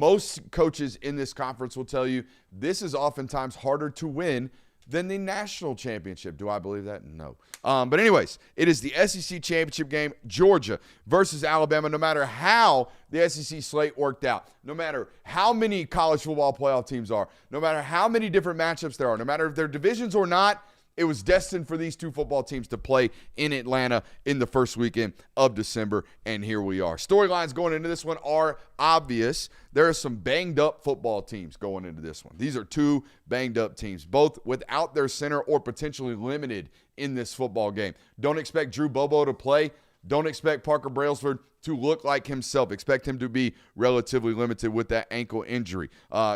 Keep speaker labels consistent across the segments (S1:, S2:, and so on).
S1: most coaches in this conference will tell you this is oftentimes harder to win than the national championship. Do I believe that? No. But anyways, it is the SEC championship game, Georgia versus Alabama. No matter how the SEC slate worked out, no matter how many college football playoff teams are, no matter how many different matchups there are, no matter if they're divisions or not, it was destined for these two football teams to play in Atlanta in the first weekend of December, and here we are. Storylines going into this one are obvious. There are some banged-up football teams going into this one. These are two banged-up teams, both without their center or potentially limited in this football game. Don't expect Drew Bobo to play. Don't expect Parker Brailsford to look like himself. Expect him to be relatively limited with that ankle injury.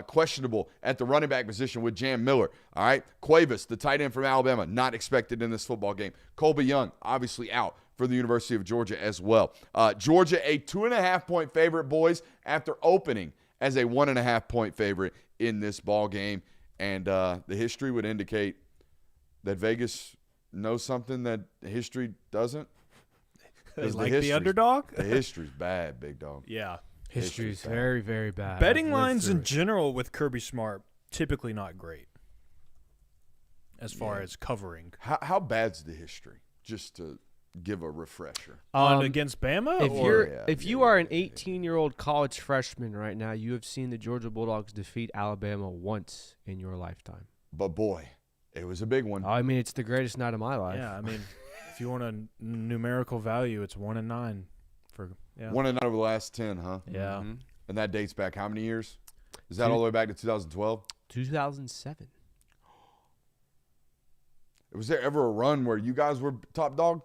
S1: Questionable at the running back position with Jam Miller. All right. Cuevas, the tight end from Alabama, not expected in this football game. Colby Young, obviously out for the University of Georgia as well. Georgia, a 2.5-point favorite, boys, after opening as a 1.5-point favorite in this ball game. And the history would indicate that Vegas knows something that history doesn't.
S2: They like the underdog?
S1: The history's bad, big dog.
S2: Yeah.
S3: History's very, very bad.
S2: Betting lines in general with Kirby Smart, typically not great as far as covering.
S1: How bad's the history? Just to give a refresher.
S2: Against Bama?
S3: If you are an 18-year-old college freshman right now, you have seen the Georgia Bulldogs defeat Alabama once in your lifetime.
S1: But, boy, it was a big one.
S3: I mean, it's the greatest night of my life.
S2: Yeah, I mean – if you want a numerical value, it's 1-9 for
S1: 1-9 over the last 10, huh?
S2: Yeah.
S3: Mm-hmm.
S1: And that dates back how many years? Is that all the way back to 2012?
S3: 2007.
S1: Was there ever a run where you guys were top dog?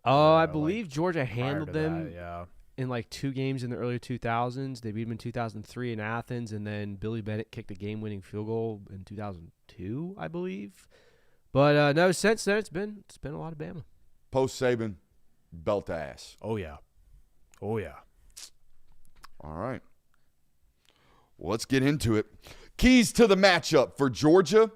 S3: I believe Georgia handled them
S2: that,
S3: in like 2 games in the early 2000s. They beat them in 2003 in Athens, and then Billy Bennett kicked a game-winning field goal in 2002, I believe. But no, since then it's been a lot of Bama.
S1: Post Saban, belt ass.
S2: Oh, yeah. Oh, yeah.
S1: All right. Well, let's get into it. Keys to the matchup for Georgia,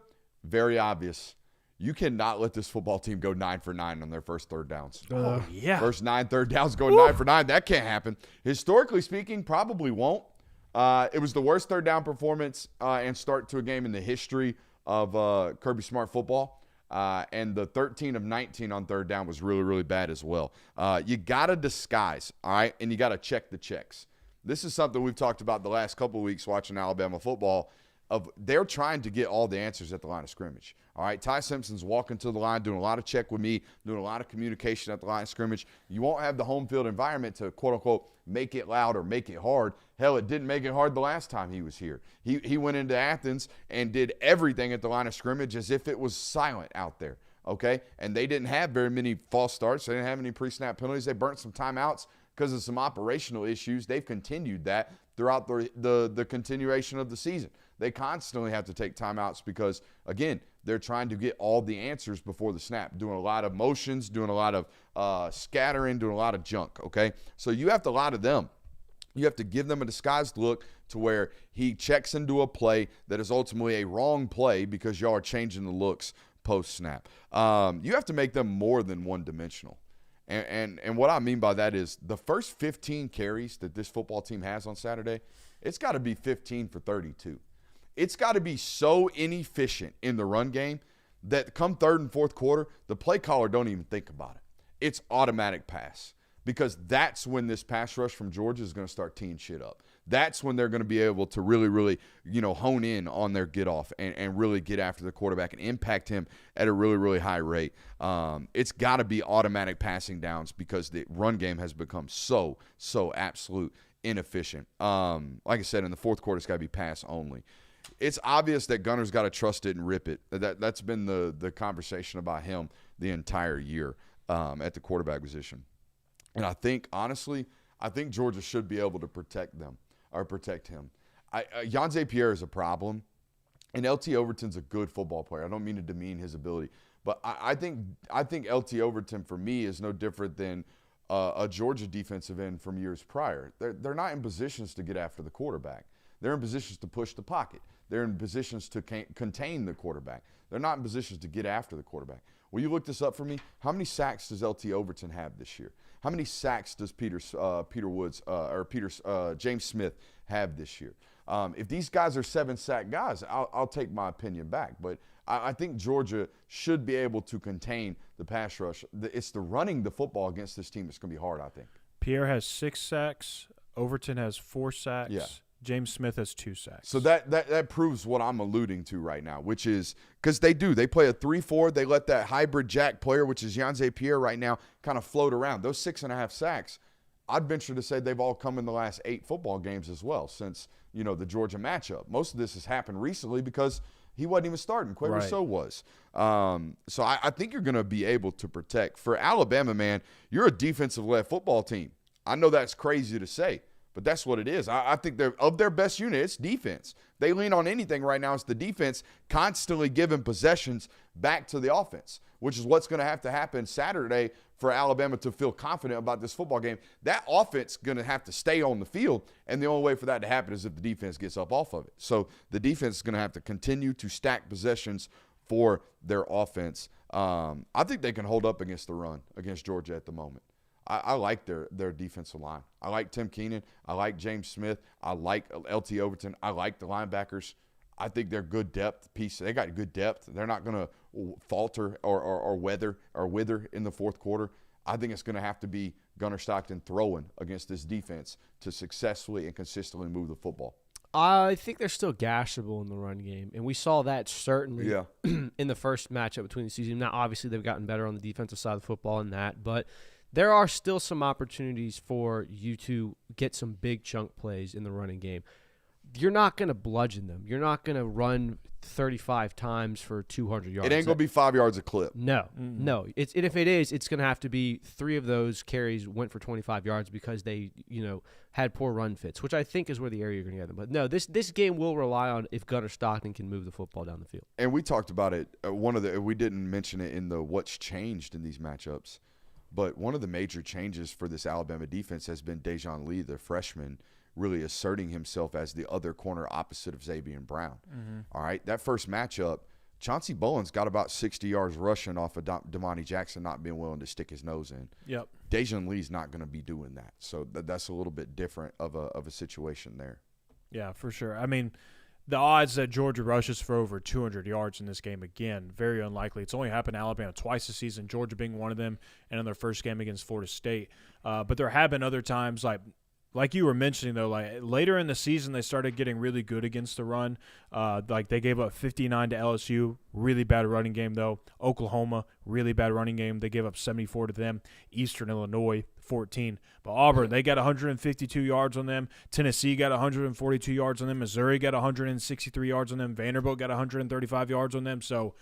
S1: very obvious. You cannot let this football team go 9 for 9 on their first third downs.
S2: Oh, yeah.
S1: First 9 third downs going 9 for 9. That can't happen. Historically speaking, probably won't. It was the worst third down performance and start to a game in the history of Kirby Smart football. And the 13 of 19 on third down was really, really bad as well. You got to disguise, all right, and you got to check the checks. This is something we've talked about the last couple of weeks watching Alabama football. They're trying to get all the answers at the line of scrimmage. All right, Ty Simpson's walking to the line, doing a lot of check with me, doing a lot of communication at the line of scrimmage. You won't have the home field environment to, quote-unquote, make it loud or make it hard. Hell, it didn't make it hard the last time he was here. He went into Athens and did everything at the line of scrimmage as if it was silent out there, okay? And they didn't have very many false starts. They didn't have any pre-snap penalties. They burnt some timeouts because of some operational issues. They've continued that throughout the continuation of the season. They constantly have to take timeouts because, again, they're trying to get all the answers before the snap, doing a lot of motions, doing a lot of scattering, doing a lot of junk, okay? So you have to lie to them. You have to give them a disguised look to where he checks into a play that is ultimately a wrong play because y'all are changing the looks post-snap. You have to make them more than one-dimensional. And what I mean by that is the first 15 carries that this football team has on Saturday, it's got to be 15 for 32. It's got to be so inefficient in the run game that come third and fourth quarter, the play caller don't even think about it. It's automatic pass because that's when this pass rush from Georgia is going to start teeing shit up. That's when they're going to be able to really, really, hone in on their get off and really get after the quarterback and impact him at a really, really high rate. It's got to be automatic passing downs because the run game has become so absolute inefficient. Like I said, in the fourth quarter, it's got to be pass only. It's obvious that Gunner's got to trust it and rip it. That's been the conversation about him the entire year at the quarterback position. And I think, honestly, Georgia should be able to protect them or protect him. Yanze Pierre is a problem, and LT Overton's a good football player. I don't mean to demean his ability, but I think LT Overton for me is no different than a Georgia defensive end from years prior. They're not in positions to get after the quarterback. They're in positions to push the pocket. They're in positions to contain the quarterback. They're not in positions to get after the quarterback. Will you look this up for me? How many sacks does LT Overton have this year? How many sacks does James Smith have this year? If these guys are 7-sack guys, I'll take my opinion back. But I think Georgia should be able to contain the pass rush. It's the running the football against this team that's going to be hard, I think.
S2: Pierre has 6 sacks. Overton has 4 sacks.
S1: Yeah.
S2: James Smith has 2 sacks.
S1: So that proves what I'm alluding to right now, which is because they play a 3-4. They let that hybrid jack player, which is Yanze Pierre right now, kind of float around. Those 6.5 sacks, I'd venture to say they've all come in the last 8 football games as well since, the Georgia matchup. Most of this has happened recently because he wasn't even starting. Quay Rousseau was. So I think you're going to be able to protect. For Alabama, man, you're a defensive-led football team. I know that's crazy to say, but that's what it is. I think they're of their best unit, it's defense. They lean on anything right now. It's the defense constantly giving possessions back to the offense, which is what's going to have to happen Saturday for Alabama to feel confident about this football game. That offense is going to have to stay on the field, and the only way for that to happen is if the defense gets up off of it. So the defense is going to have to continue to stack possessions for their offense. I think they can hold up against the run against Georgia at the moment. I like their defensive line. I like Tim Keenan. I like James Smith. I like LT Overton. I like the linebackers. I think they're good depth pieces. They got good depth. They're not going to falter or wither in the fourth quarter. I think it's going to have to be Gunnar Stockton throwing against this defense to successfully and consistently move the football.
S3: I think they're still gashable in the run game, and we saw that certainly in the first matchup between the season. Now, obviously, they've gotten better on the defensive side of the football in that, but there are still some opportunities for you to get some big chunk plays in the running game. You're not going to bludgeon them. You're not going to run 35 times for 200 yards.
S1: It ain't going to be 5 yards a clip.
S3: No. If it is, it's going to have to be 3 of those carries went for 25 yards because they, had poor run fits, which I think is where the area you're going to get them. But no, this game will rely on if Gunnar Stockton can move the football down the field.
S1: And we talked about it. We didn't mention it in the what's changed in these matchups. But one of the major changes for this Alabama defense has been Dejon Lee, the freshman, really asserting himself as the other corner opposite of Xavier Brown. Mm-hmm. All right, that first matchup, Chauncey Bowen's got about 60 yards rushing off of Damani Jackson not being willing to stick his nose in.
S2: Yep.
S1: Dejon Lee's not going to be doing that. So that's a little bit different of a situation there.
S2: Yeah, for sure. I mean, the odds that Georgia rushes for over 200 yards in this game, again, very unlikely. It's only happened to Alabama twice this season, Georgia being one of them, and in their first game against Florida State. But there have been other times, like you were mentioning, though, like later in the season, they started getting really good against the run. Like they gave up 59 to LSU, really bad running game, though. Oklahoma, really bad running game. They gave up 74 to them. Eastern Illinois, 14. But Auburn, they got 152 yards on them. Tennessee got 142 yards on them. Missouri got 163 yards on them. Vanderbilt got 135 yards on them. So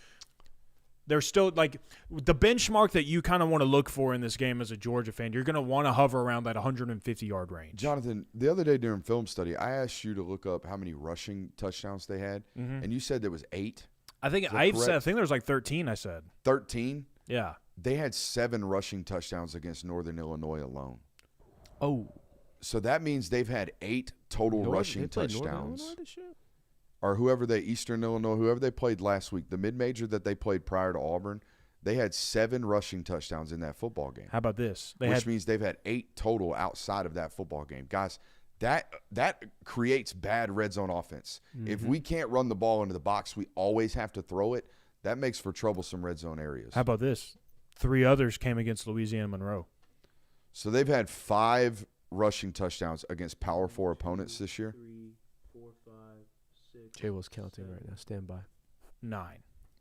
S2: they're still, like, the benchmark that you kind of want to look for in this game as a Georgia fan, you're going to want to hover around that 150-yard range.
S1: Jonathan, the other day during film study, I asked you to look up how many rushing touchdowns they had, and you said there was 8.
S2: I think there was like 13, I said.
S1: 13?
S2: Yeah.
S1: They had 7 rushing touchdowns against Northern Illinois alone.
S3: Oh.
S1: So that means they've had 8 total rushing touchdowns. Or Eastern Illinois, whoever they played last week, the mid-major that they played prior to Auburn, they had 7 rushing touchdowns in that football game.
S2: How about this?
S1: Which means they've had 8 total outside of that football game. Guys, that creates bad red zone offense. Mm-hmm. If we can't run the ball into the box, we always have to throw it. That makes for troublesome red zone areas.
S2: How about this? 3 others came against Louisiana Monroe.
S1: So they've had 5 rushing touchdowns against Power 4 opponents this year.
S2: 3, 4, 5, 6.
S3: Jay was counting right now. Stand by.
S2: 9.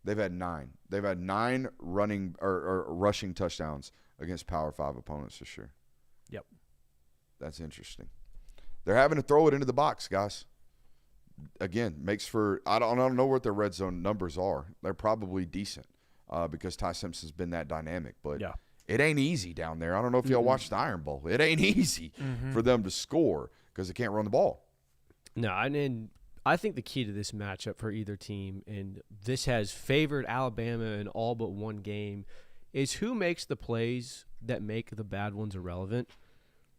S1: They've had 9. They've had 9 running or rushing touchdowns against Power 5 opponents this year.
S2: Yep.
S1: That's interesting. They're having to throw it into the box, guys. Again, makes for I don't know what their red zone numbers are. They're probably decent because Ty Simpson's been that dynamic, but
S2: yeah.
S1: It ain't easy down there. I don't know if y'all watched the Iron Bowl. It ain't easy for them to score because they can't run the ball.
S3: No, and I think the key to this matchup for either team, and this has favored Alabama in all but one game, is who makes the plays that make the bad ones irrelevant.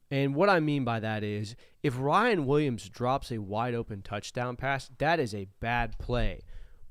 S3: And what I mean by that is if Ryan Williams drops a wide-open touchdown pass, that is a bad play.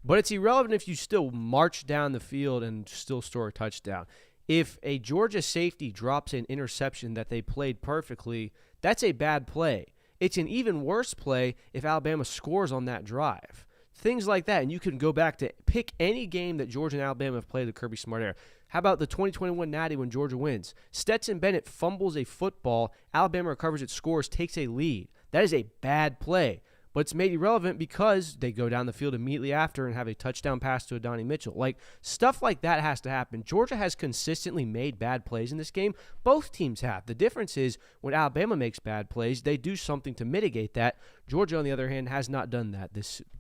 S3: But it's irrelevant if you still march down the field and still score a touchdown. If a Georgia safety drops an interception that they played perfectly, that's a bad play. It's an even worse play if Alabama scores on that drive. Things like that, and you can go back to pick any game that Georgia and Alabama have played the Kirby Smart era. How about the 2021 Natty when Georgia wins? Stetson Bennett fumbles a football, Alabama recovers it, scores, takes a lead. That is a bad play, but it's made irrelevant because they go down the field immediately after and have a touchdown pass to Adonai Mitchell. Like, stuff like that has to happen. Georgia has consistently made bad plays in this game. Both teams have. The difference is when Alabama makes bad plays, they do something to mitigate that. Georgia, on the other hand, has not done that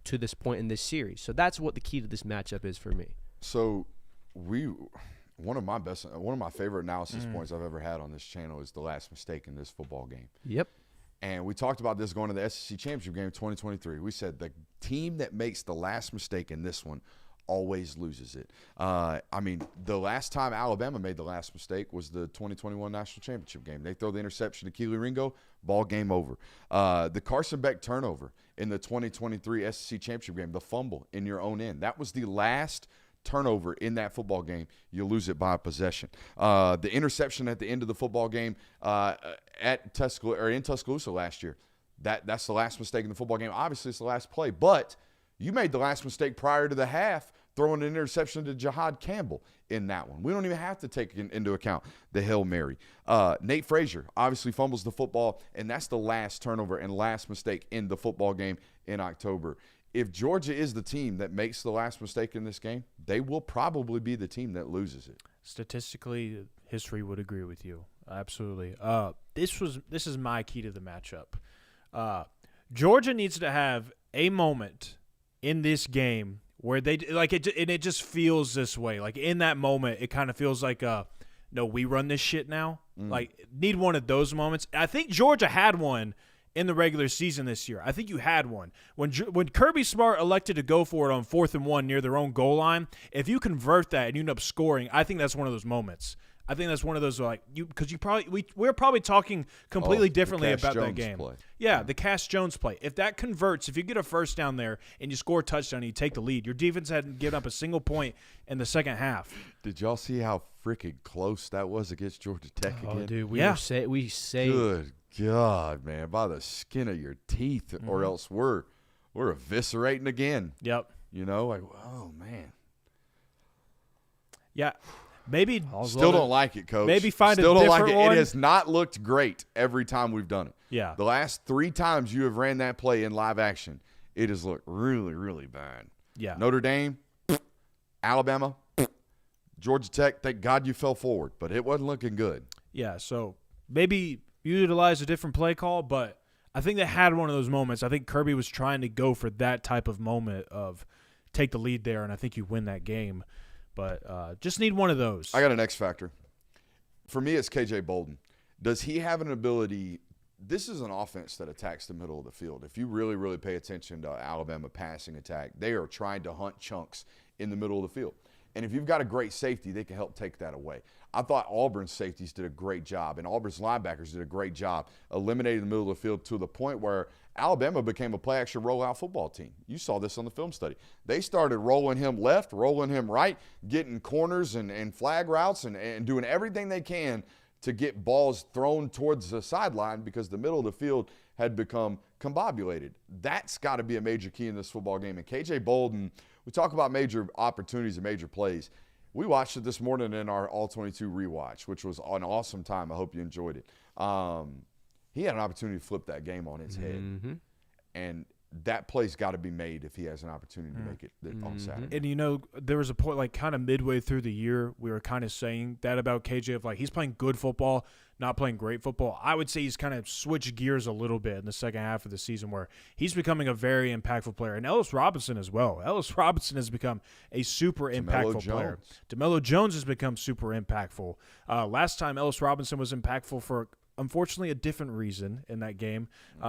S3: to this point in this series. So that's what the key to this matchup is for me.
S1: So one of my favorite analysis points I've ever had on this channel is the last mistake in this football game.
S3: Yep.
S1: And we talked about this going to the SEC Championship game 2023. We said the team that makes the last mistake in this one always loses it. The last time Alabama made the last mistake was the 2021 National Championship game. They throw the interception to Keely Ringo, ball game over. The Carson Beck turnover in the 2023 SEC Championship game, the fumble in your own end. That was the last turnover in that football game. You lose it by a possession. The interception at the end of the football game in Tuscaloosa last year, that's the last mistake in the football game. Obviously, it's the last play, but you made the last mistake prior to the half, throwing an interception to Jahad Campbell in that one. We don't even have to take into account the Hail Mary. Nate Frazier obviously fumbles the football, and that's the last turnover and last mistake in the football game in October. If Georgia is the team that makes the last mistake in this game, they will probably be the team that loses it.
S2: Statistically, history would agree with you. Absolutely. This is my key to the matchup. Georgia needs to have a moment in this game where they like it, and it just feels this way. Like in that moment, it kind of feels like no, we run this shit now. Like need one of those moments. I think Georgia had one in the regular season this year. I think you had one. When Kirby Smart elected to go for it on 4th and 1 near their own goal line, if you convert that and you end up scoring, I think that's one of those moments. I think that's one of those we're probably talking completely differently about that game.
S1: Play.
S2: Yeah, the Cass Jones play. If that converts, if you get a first down there and you score a touchdown and you take the lead, your defense hadn't given up a single point in the second half.
S1: Did y'all see how freaking close that was against Georgia Tech again?
S3: Oh, dude, we say
S1: Good God, man, by the skin of your teeth, or else we're eviscerating again.
S2: Yep.
S1: Oh man.
S2: Yeah. Maybe
S1: still don't like it, Coach.
S2: Maybe find
S1: still
S2: a
S1: don't like
S2: different
S1: it.
S2: one.
S1: It has not looked great every time we've done it.
S2: Yeah.
S1: The last 3 times you have ran that play in live action, it has looked really, really bad.
S2: Yeah.
S1: Notre Dame, Alabama, Georgia Tech, thank God you fell forward, but it wasn't looking good.
S2: Yeah, so maybe utilize a different play call, but I think they had one of those moments. I think Kirby was trying to go for that type of moment of take the lead there, and I think you win that game. But just need one of those.
S1: I got an X factor. For me, it's KJ Bolden. Does he have an ability? This is an offense that attacks the middle of the field. If you really, really pay attention to Alabama passing attack, they are trying to hunt chunks in the middle of the field. And if you've got a great safety, they can help take that away. I thought Auburn's safeties did a great job, and Auburn's linebackers did a great job eliminating the middle of the field to the point where Alabama became a play-action rollout football team. You saw this on the film study. They started rolling him left, rolling him right, getting corners and flag routes and doing everything they can to get balls thrown towards the sideline because the middle of the field had become combobulated. That's got to be a major key in this football game. And KJ Bolden, we talk about major opportunities and major plays. We watched it this morning in our All-22 rewatch, which was an awesome time. I hope you enjoyed it. He had an opportunity to flip that game on its head. And that play's got to be made if he has an opportunity to make it on Saturday.
S2: And, there was a point like kind of midway through the year, we were kind of saying that about KJ of like he's playing good football, not playing great football. I would say he's kind of switched gears a little bit in the second half of the season where he's becoming a very impactful player. And Ellis Robinson as well. Ellis Robinson has become a super impactful player. DeMello Jones has become super impactful. Last time Ellis Robinson was impactful for unfortunately a different reason in that game.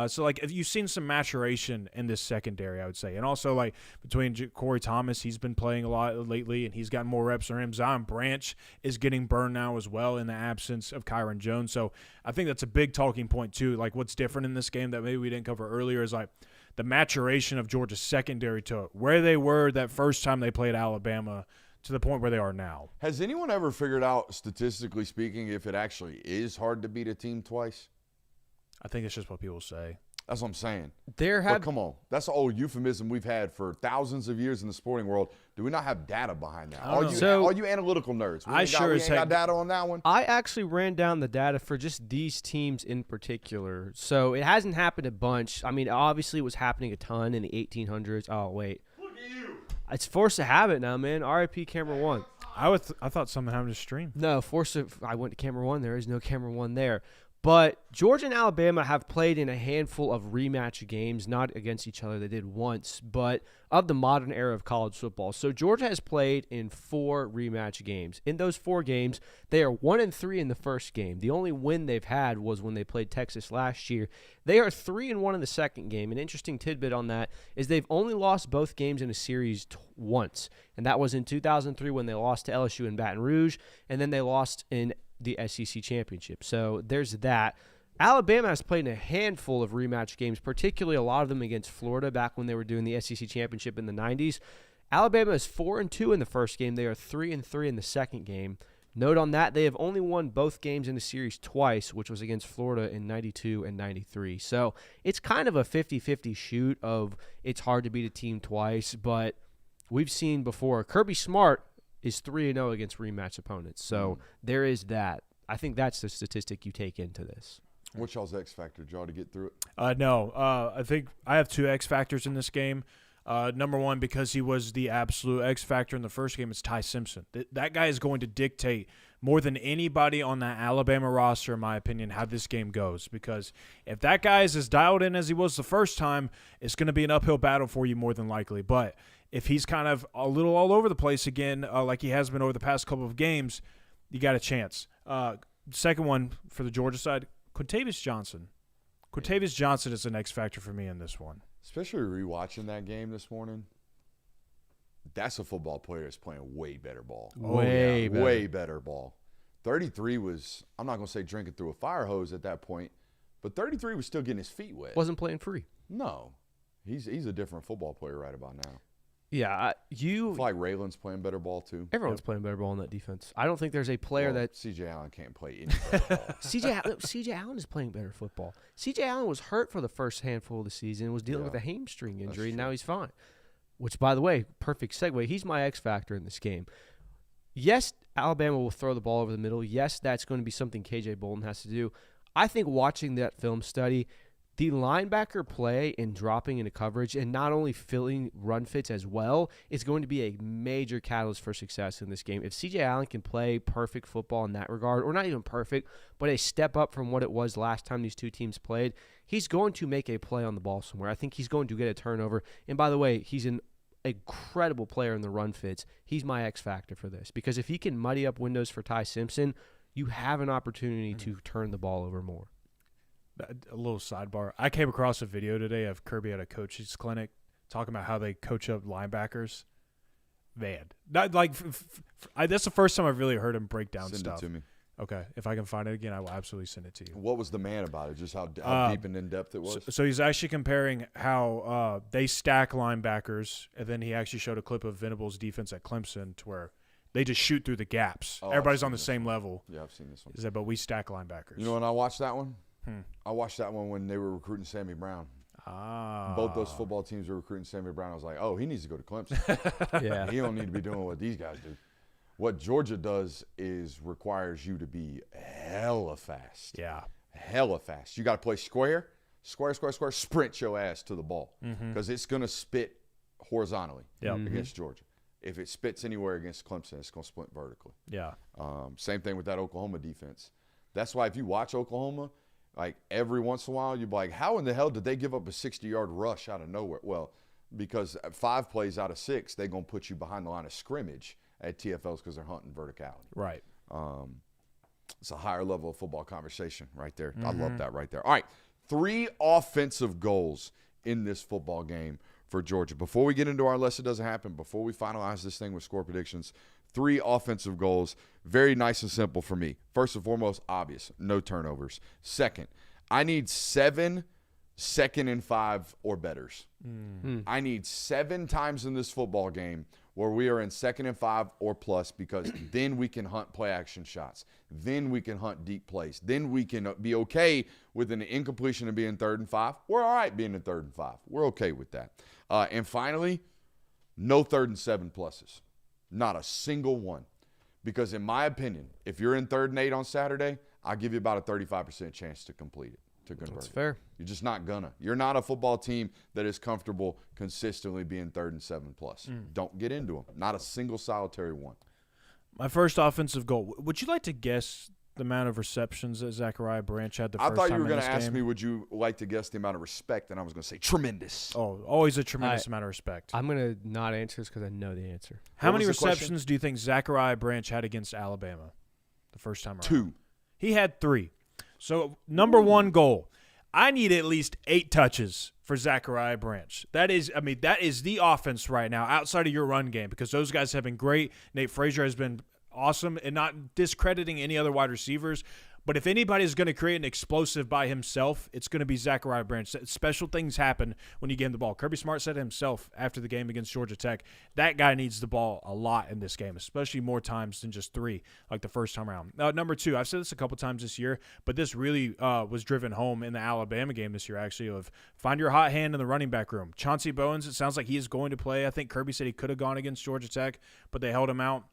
S2: So, like, if you've seen some maturation in this secondary, I would say. And also, like, between Corey Thomas, he's been playing a lot lately, and he's gotten more reps than him. Zion Branch is getting burned now as well in the absence of Kyron Jones. So, I think that's a big talking point, too. Like, what's different in this game that maybe we didn't cover earlier is, like, the maturation of Georgia's secondary to where they were that first time they played Alabama to the point where they are now.
S1: Has anyone ever figured out, statistically speaking, if it actually is hard to beat a team twice?
S2: I think it's just what people say.
S1: That's what I'm saying.
S3: But
S1: come on. That's an old euphemism we've had for thousands of years in the sporting world. Do we not have data behind that? All you analytical nerds. We ain't got data on that one.
S3: I actually ran down the data for just these teams in particular. So it hasn't happened a bunch. I mean, obviously it was happening a ton in the 1800s. Oh, wait.
S1: Look at you.
S3: It's force of habit now, man. RIP Camera 1.
S2: I thought something happened to stream.
S3: No, I went to Camera 1. There is no Camera 1 there. But Georgia and Alabama have played in a handful of rematch games, not against each other. They did once, but of the modern era of college football. So Georgia has played in 4 rematch games. In those 4 games, they are 1-3 in the first game. The only win they've had was when they played Texas last year. They are 3-1 in the second game. An interesting tidbit on that is they've only lost both games in a series once, and that was in 2003 when they lost to LSU in Baton Rouge, and then they lost in the SEC championship. So there's that. Alabama has played in a handful of rematch games, particularly a lot of them against Florida back when they were doing the SEC championship in the 90s. Alabama is 4-2 in the first game. They are 3-3 in the second game. Note on that, they have only won both games in the series twice, which was against Florida in 92 and 93. So it's kind of a 50-50 shoot of it's hard to beat a team twice, but we've seen before. Kirby Smart is 3-0 against rematch opponents. So there is that. I think that's the statistic you take into this.
S1: What's y'all's X factor? Did y'all to get through it?
S2: No. I think I have 2 X factors in this game. Number one, because he was the absolute X factor in the first game, it's Ty Simpson. That guy is going to dictate more than anybody on that Alabama roster, in my opinion, how this game goes. Because if that guy is as dialed in as he was the first time, it's going to be an uphill battle for you more than likely. But if he's kind of a little all over the place again, like he has been over the past couple of games, you got a chance. Second one for the Georgia side, Quintavious Johnson. Quintavious Johnson is an X factor for me in this one.
S1: Especially rewatching that game this morning. That's a football player that's playing way better ball.
S3: Way
S1: better ball. 33 was, I'm not going to say drinking through a fire hose at that point, but 33 was still getting his feet wet.
S3: Wasn't playing free.
S1: No. He's a different football player right about now.
S3: Yeah,
S1: I feel like Raylan's playing better ball too.
S3: Everyone's playing better ball in that defense. I don't think there's a player that
S1: C.J. Allen can't play any better ball.
S3: C.J. Allen is playing better football. C.J. Allen was hurt for the first handful of the season, was dealing with a hamstring injury, and now he's fine. Which, by the way, perfect segue. He's my X factor in this game. Yes, Alabama will throw the ball over the middle. Yes, that's going to be something K.J. Bolden has to do. I think watching that film study, the linebacker play in dropping into coverage and not only filling run fits as well is going to be a major catalyst for success in this game. If C.J. Allen can play perfect football in that regard, or not even perfect, but a step up from what it was last time these two teams played, he's going to make a play on the ball somewhere. I think he's going to get a turnover. And by the way, he's an incredible player in the run fits. He's my X factor for this because if he can muddy up windows for Ty Simpson, you have an opportunity to turn the ball over more.
S2: A little sidebar. I came across a video today of Kirby at a coach's clinic talking about how they coach up linebackers. Man, not like that's the first time I've really heard him break down stuff.
S1: Send it to me.
S2: Okay, if I can find it again, I will absolutely send it to you.
S1: What was the man about it? Just how deep and in depth it was.
S2: So he's actually comparing how they stack linebackers, and then he actually showed a clip of Venables' defense at Clemson to where they just shoot through the gaps. Everybody's on the same level.
S1: Yeah, I've seen this one.
S2: Is that? But we stack linebackers.
S1: You know when I watched that one? I watched that one when they were recruiting Sammy Brown. Both those football teams were recruiting Sammy Brown. I was like, oh, he needs to go to Clemson.
S3: Yeah,
S1: he don't need to be doing what these guys do. What Georgia does is requires you to be hella fast.
S2: Yeah.
S1: Hella fast. You got to play square, sprint your ass to the ball because it's going to spit horizontally against Georgia. If it spits anywhere against Clemson, it's going to split vertically.
S2: Yeah.
S1: Same thing with that Oklahoma defense. That's why if you watch Oklahoma, like every once in a while, you're like, how in the hell did they give up a 60-yard rush out of nowhere? Well, because 5 plays out of 6, they're going to put you behind the line of scrimmage at TFLs because they're hunting verticality.
S2: Right.
S1: It's a higher level of football conversation right there. I love that right there. All right, 3 offensive goals in this football game for Georgia. Before we get into our Unless It Doesn't Happen, before we finalize this thing with score predictions, 3 offensive goals, very nice and simple for me. First and foremost, obvious, no turnovers. Second, I need 7 2nd and 5 or betters. I need 7 times in this football game where we are in 2nd and 5 or plus, because then we can hunt play action shots. Then we can hunt deep plays. Then we can be okay with an incompletion and being 3rd and 5. We're all right being in 3rd and 5. We're okay with that. And finally, no 3rd and 7 pluses. Not a single one. Because in my opinion, if you're in 3rd and 8 on Saturday, I'll give you about a 35% chance to complete it, to convert
S3: That's
S1: it.
S3: fair.
S1: You're just not gonna. You're not a football team that is comfortable consistently being 3rd and 7 plus. Don't get into them. Not a single solitary one.
S2: My first offensive goal. Would you like to guess the amount of receptions that Zachariah Branch had the
S1: I
S2: first
S1: thought
S2: time
S1: you were
S2: in
S1: going to
S2: this
S1: ask
S2: game?
S1: me, would you like to guess the amount of respect? And I was going to say tremendous.
S2: Oh, always a tremendous amount of respect.
S3: I'm going to not answer this because I know the answer.
S2: How many
S1: was the question?
S2: receptions do you think Zachariah Branch had against Alabama the first time around?
S1: 2.
S2: He had 3. So, number one goal. I need at least 8 touches for Zachariah Branch. That is the offense right now outside of your run game, because those guys have been great. Nate Frazier has been awesome, and not discrediting any other wide receivers. But if anybody's going to create an explosive by himself, it's going to be Zachariah Branch. Special things happen when you get him the ball. Kirby Smart said himself after the game against Georgia Tech, that guy needs the ball a lot in this game, especially more times than just 3, like the first time around. Number 2, I've said this a couple times this year, but this really was driven home in the Alabama game this year, actually, of find your hot hand in the running back room. Chauncey Bowens, it sounds like he is going to play. I think Kirby said he could have gone against Georgia Tech, but they held him out.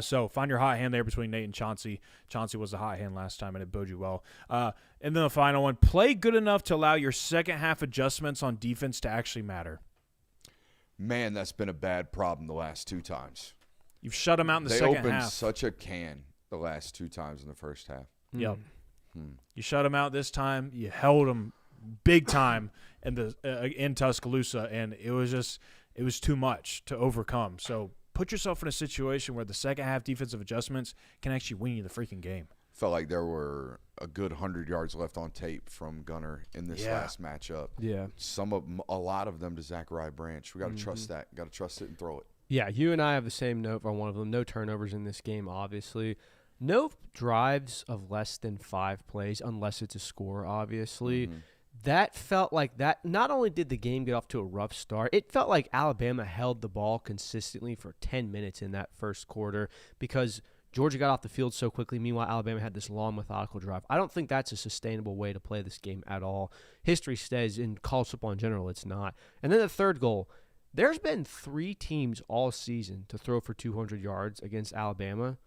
S2: So find your hot hand there between Nate and Chauncey. Chauncey was the hot hand last time, and it bode you well. And then the final one, play good enough to allow your second half adjustments on defense to actually matter.
S1: Man, that's been a bad problem the last 2 times.
S2: You've shut them out in the
S1: They
S2: second
S1: opened
S2: half.
S1: such a can the last 2 times in the first half.
S2: Yep. You shut them out this time. You held them big time in Tuscaloosa, and it was too much to overcome. So put yourself in a situation where the second half defensive adjustments can actually win you the freaking game.
S1: Felt like there were a good 100 yards left on tape from Gunner in this last matchup.
S3: Yeah.
S1: A lot of them to Zachariah Branch. We got to trust that. Got to trust it and throw it.
S3: Yeah, you and I have the same note on one of them. No turnovers in this game, obviously. No drives of less than 5 plays, unless it's a score, obviously. That felt like that. Not only did the game get off to a rough start, it felt like Alabama held the ball consistently for 10 minutes in that first quarter because Georgia got off the field so quickly. Meanwhile, Alabama had this long, methodical drive. I don't think that's a sustainable way to play this game at all. History says in college football in general, it's not. And then the third goal. There's been 3 teams all season to throw for 200 yards against Alabama.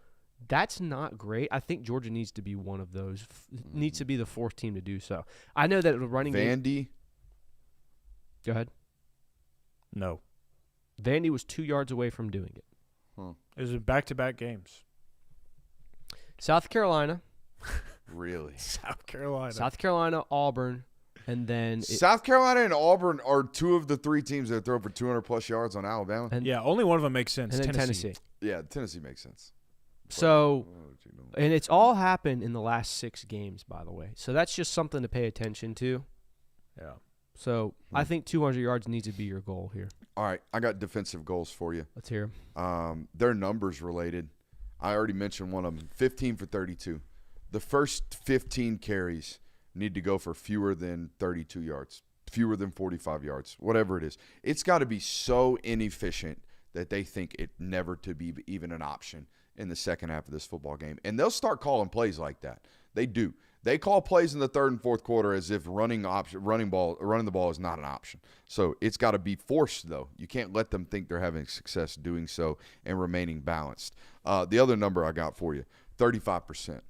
S3: That's not great. I think Georgia needs to be one of those. Needs to be the 4th team to do so. I know that the running
S1: Vandy.
S3: game. Go ahead.
S2: No.
S3: Vandy was 2 yards away from doing it.
S2: It was back-to-back games.
S3: South Carolina.
S1: Really?
S2: South Carolina.
S3: South Carolina, Auburn, and then
S1: South Carolina and Auburn are 2 of the 3 teams that throw for 200-plus yards on Alabama.
S2: Yeah, only one of them makes sense.
S3: and then
S2: Tennessee.
S1: Yeah, Tennessee makes sense.
S3: So, and it's all happened in the last 6 games, by the way. So that's just something to pay attention to.
S2: Yeah.
S3: So I think 200 yards needs to be your goal here.
S1: All right, I got defensive goals for you.
S3: Let's hear them.
S1: They're numbers related. I already mentioned one of them, 15 for 32. The first 15 carries need to go for fewer than 32 yards, fewer than 45 yards, whatever it is. It's got to be so inefficient that they think it never to be even an option in the second half of this football game. And they'll start calling plays like that. They do. They call plays in the 3rd and 4th quarter as if running the ball is not an option. So it's got to be forced, though. You can't let them think they're having success doing so and remaining balanced. The other number I got for you, 35%.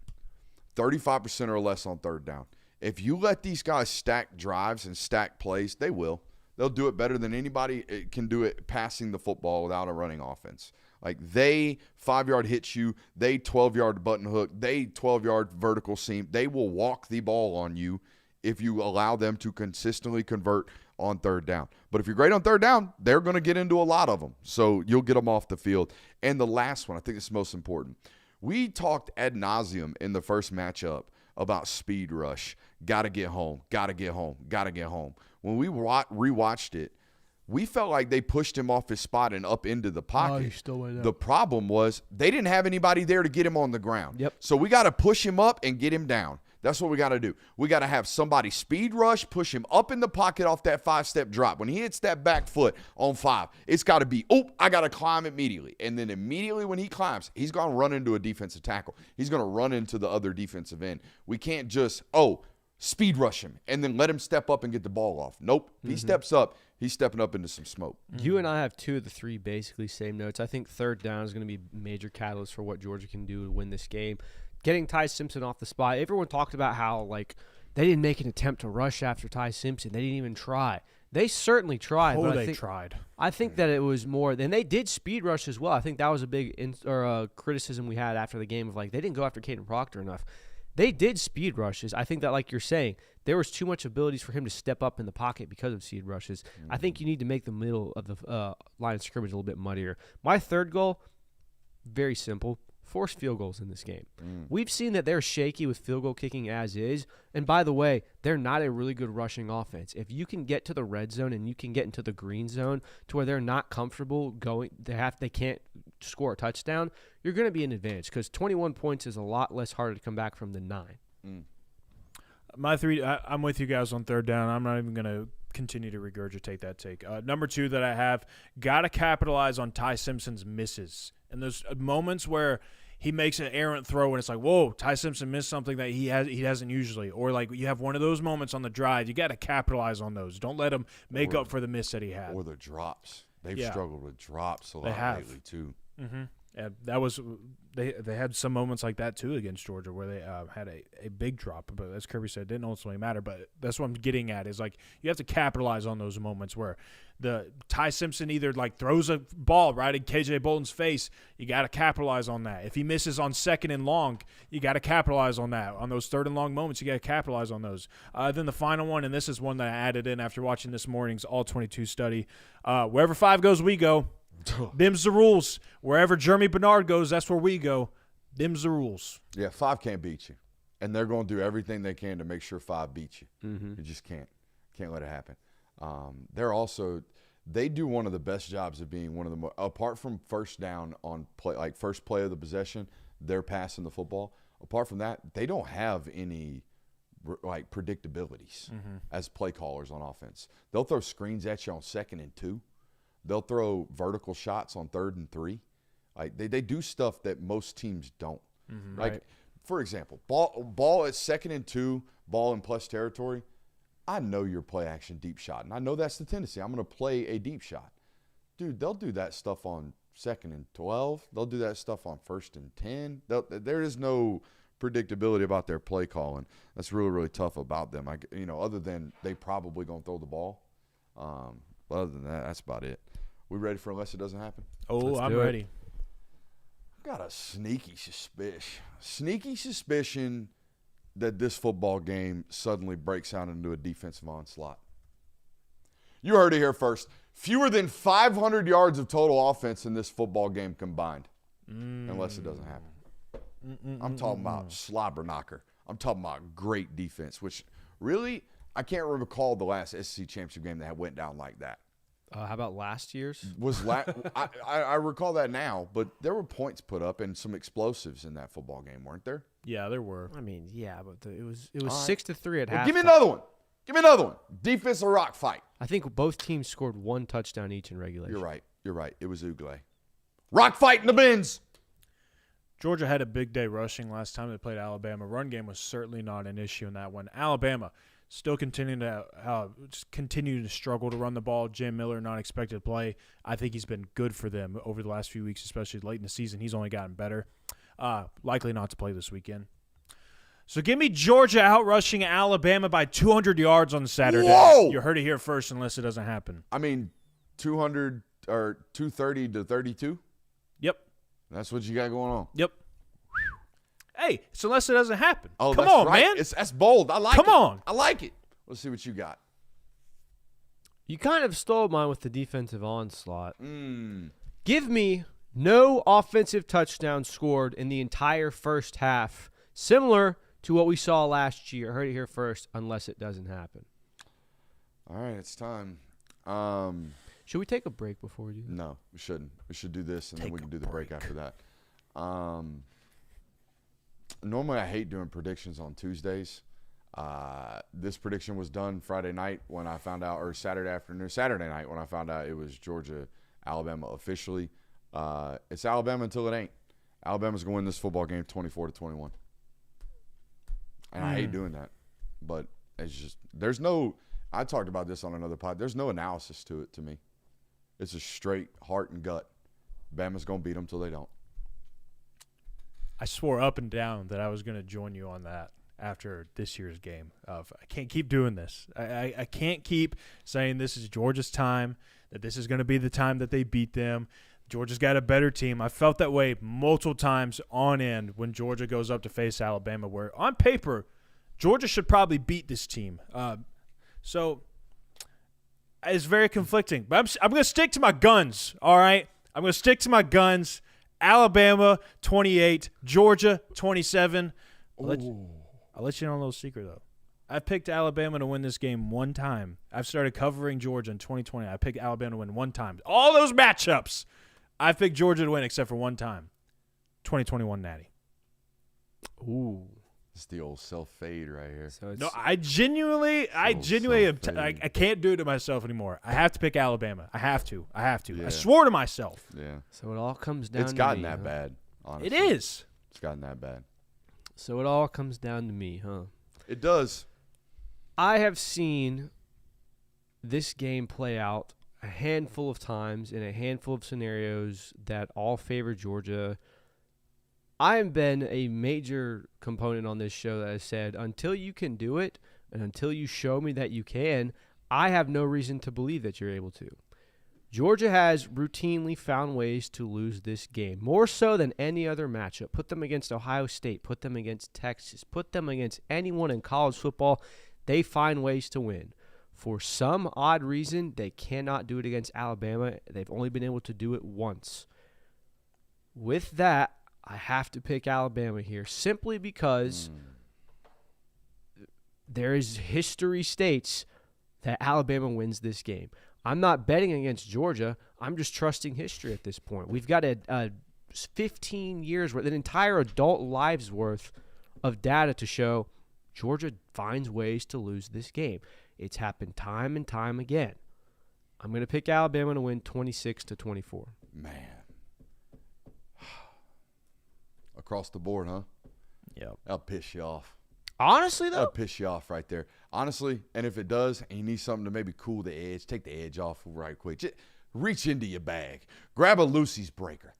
S1: 35% or less on 3rd down. If you let these guys stack drives and stack plays, they will. They'll do it better than anybody can do it passing the football without a running offense. Like they 5-yard hit you, they 12-yard button hook, they 12-yard vertical seam. They will walk the ball on you if you allow them to consistently convert on 3rd down. But if you're great on 3rd down, they're going to get into a lot of them. So you'll get them off the field. And the last one, I think it's most important. We talked ad nauseum in the first matchup about speed rush. Got to get home, got to get home, got to get home. When we rewatched it, we felt like they pushed him off his spot and up into the pocket. The problem was they didn't have anybody there to get him on the ground.
S3: Yep.
S1: So we got to push him up and get him down. That's what we got to do. We got to have somebody speed rush, push him up in the pocket off that 5-step drop. When he hits that back foot on 5, it's got to be, I got to climb immediately. And then immediately when he climbs, he's going to run into a defensive tackle. He's going to run into the other defensive end. We can't just, speed rush him and then let him step up and get the ball off. Nope. He steps up. He's stepping up into some smoke.
S3: You and I have 2 of the 3 basically same notes. I think third down is going to be a major catalyst for what Georgia can do to win this game. Getting Ty Simpson off the spot. Everyone talked about how, they didn't make an attempt to rush after Ty Simpson. They didn't even try. They certainly tried.
S2: Oh,
S3: but
S2: they tried.
S3: I think that it was more – and they did speed rush as well. I think that was a big criticism we had after the game of, they didn't go after Caden Proctor enough. They did speed rushes. I think that, like you're saying, there was too much abilities for him to step up in the pocket because of speed rushes. I think you need to make the middle of the line of scrimmage a little bit muddier. My third goal, very simple, force field goals in this game. We've seen that they're shaky with field goal kicking as is. And by the way, they're not a really good rushing offense. If you can get to the red zone and you can get into the green zone to where they're not comfortable going, they can't score a touchdown, you're going to be an advantage because 21 points is a lot less harder to come back from than 9.
S2: My 3, I'm with you guys on third down. I'm not even going to continue to regurgitate that take. Number 2 that I have, got to capitalize on Ty Simpson's misses. And those moments where he makes an errant throw and it's like, whoa, Ty Simpson missed something that he hasn't usually. Or you have one of those moments on the drive. You got to capitalize on those. Don't let him make up for the miss that he had.
S1: Or the drops. They've struggled with drops a lot lately too.
S2: Mm-hmm. Yeah, that was they had some moments like that too against Georgia where they had a big drop, but as Kirby said, it didn't ultimately matter. But that's what I'm getting at is you have to capitalize on those moments where the Ty Simpson either throws a ball right in KJ Bolton's face. You got to capitalize on that. If he misses on 2nd and long, you got to capitalize on that. On those 3rd and long moments, you got to capitalize on those. Then the final one, and this is one that I added in after watching this morning's All 22 study. Wherever 5 goes, we go. Them's the rules. Wherever Jeremy Bernard goes, that's where we go. Them's the rules.
S1: Yeah, 5 can't beat you. And they're going to do everything they can to make sure 5 beats you. You just can't. Can't let it happen. They do one of the best jobs of being one of the more, apart from first down on play, first play of the possession, they're passing the football. Apart from that, they don't have any predictabilities as play callers on offense. They'll throw screens at you on 2nd and 2. They'll throw vertical shots on 3rd and 3. They do stuff that most teams don't.
S2: Right.
S1: For example, ball at 2nd and 2, ball in plus territory. I know your play action deep shot, and I know that's the tendency. I'm going to play a deep shot. Dude, they'll do that stuff on 2nd and 12. They'll do that stuff on 1st and 10. There is no predictability about their play calling. That's really, really tough about them. Other than they probably going to throw the ball. But other than that, that's about it. We ready for Unless It Doesn't Happen?
S2: Oh, I'm ready.
S1: I've got a sneaky suspicion that this football game suddenly breaks out into a defensive onslaught. You heard it here first. Fewer than 500 yards of total offense in this football game combined. Unless it doesn't happen. I'm talking about slobber knocker. I'm talking about great defense, which really, I can't recall the last SEC championship game that went down like that.
S3: How about last year's?
S1: I recall that now, but there were points put up and some explosives in that football game, weren't there?
S2: Yeah, there were.
S3: I mean, yeah, but it was 6-3 at half.
S1: Give me another one. Defensive rock fight.
S3: I think both teams scored 1 touchdown each in regulation.
S1: You're right. It was Ugle. Rock fight in the bins.
S2: Georgia had a big day rushing last time they played Alabama. Run game was certainly not an issue in that one. Alabama still continuing to struggle to run the ball. Jim Miller not expected to play. I think he's been good for them over the last few weeks, especially late in the season. He's only gotten better. Likely not to play this weekend. So give me Georgia out-rushing Alabama by 200 yards on Saturday.
S1: Whoa!
S2: You heard it here first unless it doesn't happen.
S1: 200 or 230 to 32?
S2: Yep.
S1: That's what you got going on.
S2: Yep. Hey, it's unless it doesn't happen.
S1: Oh,
S2: come
S1: that's
S2: on,
S1: right.
S2: man.
S1: That's bold. I like it.
S2: Come on.
S1: I like it. Let's see what you got.
S3: You kind of stole mine with the defensive onslaught. Give me no offensive touchdown scored in the entire first half, similar to what we saw last year. Heard it here first, unless it doesn't happen.
S1: All right, it's time.
S3: Should we take a break before we do that?
S1: No, we shouldn't. We should do this, and then we can do the break after that. Normally I hate doing predictions on Tuesdays. This prediction was done Friday night when I found out, or Saturday night when I found out it was Georgia, Alabama officially. It's Alabama until it ain't. Alabama's going to win this football game 24-21. And I hate doing that. But it's just, I talked about this on another pod. There's no analysis to it to me. It's a straight heart and gut. Bama's going to beat them till they don't.
S2: I swore up and down that I was going to join you on that after this year's game. I can't keep doing this. I can't keep saying this is Georgia's time, that this is going to be the time that they beat them. Georgia's got a better team. I felt that way multiple times on end when Georgia goes up to face Alabama, where on paper, Georgia should probably beat this team. So it's very conflicting. But I'm going to stick to my guns, all right? I'm going to stick to my guns. Alabama 28, Georgia 27. I'll let you know a little secret, though. I picked Alabama to win this game one time. I've started covering Georgia in 2020. I picked Alabama to win one time. All those matchups, I picked Georgia to win except for one time. 2021 Natty.
S3: Ooh.
S1: It's the old self-fade right here.
S3: So
S2: No, I genuinely am I can't do it to myself anymore. I have to pick Alabama. I have to.
S1: Yeah.
S2: I swore to myself.
S1: Yeah.
S3: So it all comes down
S1: It's
S3: to
S1: gotten
S3: me,
S1: that
S3: huh?
S1: bad, honestly.
S2: It is.
S1: It's gotten that bad.
S3: So it all comes down to me, huh?
S1: It does.
S3: I have seen this game play out a handful of times in a handful of scenarios that all favor Georgia. I have been a major component on this show that has said, until you can do it and until you show me that you can, I have no reason to believe that you're able to. Georgia has routinely found ways to lose this game, more so than any other matchup. Put them against Ohio State, put them against Texas, put them against anyone in college football. They find ways to win. For some odd reason, they cannot do it against Alabama. They've only been able to do it once. With that, I have to pick Alabama here simply because there is history states that Alabama wins this game. I'm not betting against Georgia. I'm just trusting history at this point. We've got a 15 years worth, an entire adult lives worth of data to show Georgia finds ways to lose this game. It's happened time and time again. I'm going to pick Alabama to win 26-24.
S1: Man. Across the board, huh?
S2: Yep.
S1: That'll piss you off.
S3: Honestly, though?
S1: That'll piss you off right there. Honestly, and if it does, and you need something to maybe cool the edge, take the edge off right quick. Just reach into your bag. Grab a Lucy's breaker.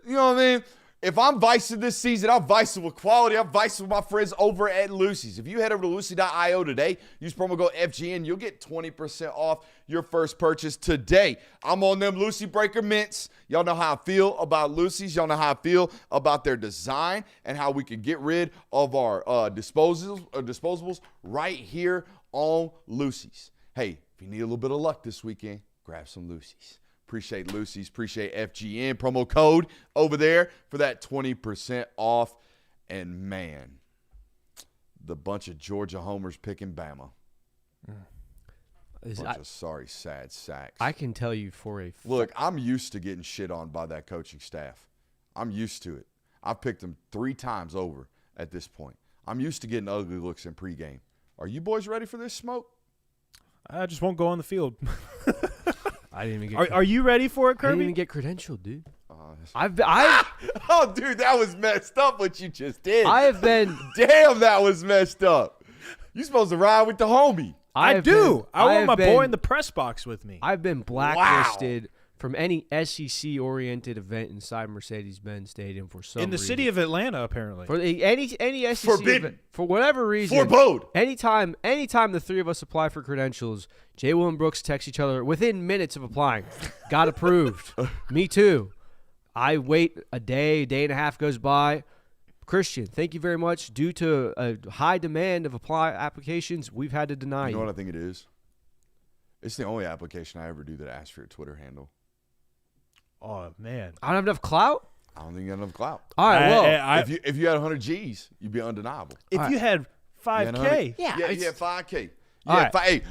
S1: You know what I mean? If I'm vicing this season, I'm vicing with quality. I'm vicing with my friends over at Lucy's. If you head over to Lucy.io today, use promo code FGN, you'll get 20% off your first purchase today. I'm on them Lucy Breaker mints. Y'all know how I feel about Lucy's. Y'all know how I feel about their design and how we can get rid of our disposables right here on Lucy's. Hey, if you need a little bit of luck this weekend, grab some Lucy's. Appreciate Lucy's. Appreciate FGN. Promo code over there for that 20% off. And, man, the bunch of Georgia homers picking Bama. Bunch of sorry, sad sacks.
S3: I can tell you for a
S1: Look, I'm used to getting shit on by that coaching staff. I'm used to it. I've picked them 3 times over at this point. I'm used to getting ugly looks in pregame. Are you boys ready for this smoke?
S2: I just won't go on the field.
S3: I didn't even get
S2: Are you ready for it,
S3: I didn't
S2: Kirby?
S3: even get credentialed, dude.
S1: Oh, dude, that was messed up what you just did.
S3: I have been
S1: Damn, that was messed up. You supposed to ride with the homie.
S2: I do. I want my boy in the press box with me.
S3: I've been blacklisted from any SEC-oriented event inside Mercedes-Benz Stadium for some
S2: in the
S3: reason.
S2: city of Atlanta, apparently.
S3: For any SEC
S1: Forbidden.
S3: event, for whatever reason.
S1: Forebode.
S3: Anytime the three of us apply for credentials, Jay Will and Brooks text each other within minutes of applying. Got approved. Me too. I wait a day and a half goes by. Christian, thank you very much. Due to a high demand of applications, we've had to deny you.
S1: You know what I think it is? It's the only application I ever do that asks for your Twitter handle.
S2: Oh, man.
S3: I don't have enough clout?
S1: I don't think you got enough clout.
S3: All right, well.
S1: If you had 100 G's, you'd be undeniable.
S2: If you had 5K.
S1: Yeah, you had 5K.
S3: All right.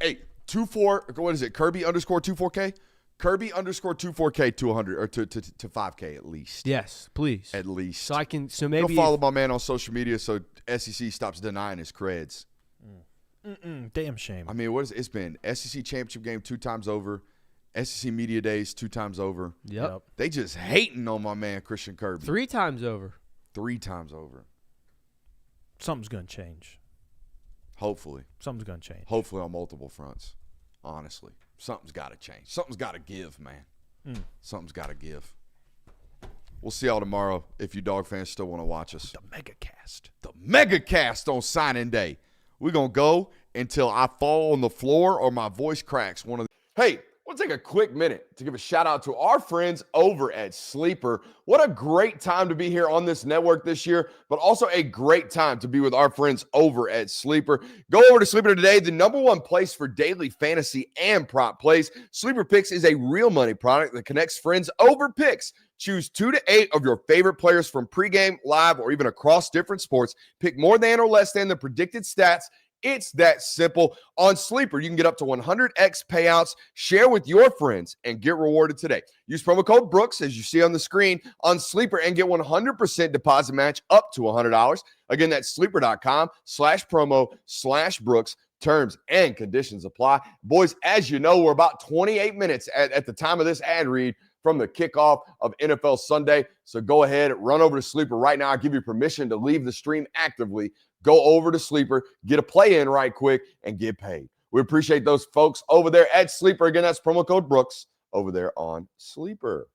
S1: Hey, 24, what is it? Kirby _24K? Kirby _24K to 100 or to 5K at least.
S3: Yes, please.
S1: At least.
S3: So maybe
S1: go follow my man on social media so SEC stops denying his creds.
S2: Damn shame.
S1: I mean, it's been SEC championship game 2 times over, SEC media days 2 times over.
S3: Yep.
S1: They just hating on my man Christian Kirby.
S3: 3 times over.
S1: 3 times over.
S2: Something's gonna change.
S1: Hopefully.
S2: Something's gonna change.
S1: Hopefully on multiple fronts. Honestly, something's got to change. Something's got to give, man. Something's got to give. We'll see y'all tomorrow if you dog fans still want to watch us.
S2: The MegaCast.
S1: The MegaCast on signing day. We're going to go until I fall on the floor or my voice cracks. Hey, we'll take a quick minute to give a shout out to our friends over at Sleeper. What a great time to be here on this network this year, but also a great time to be with our friends over at Sleeper. Go over to Sleeper today, the #1 place for daily fantasy and prop plays. Sleeper Picks is a real money product that connects friends over picks. Choose 2 to 8 of your favorite players from pregame, live, or even across different sports. Pick more than or less than the predicted stats. It's that simple. On Sleeper, you can get up to 100x payouts, share with your friends, and get rewarded today. Use promo code Brooks, as you see on the screen, on Sleeper and get 100% deposit match up to $100. Again, that's sleeper.com/promo/Brooks. Terms and conditions apply. Boys, as you know, we're about 28 minutes at the time of this ad read from the kickoff of NFL Sunday. So go ahead, run over to Sleeper right now. I'll give you permission to leave the stream actively. Go over to Sleeper, get a play in right quick, and get paid. We appreciate those folks over there at Sleeper. Again, that's promo code Brooks over there on Sleeper.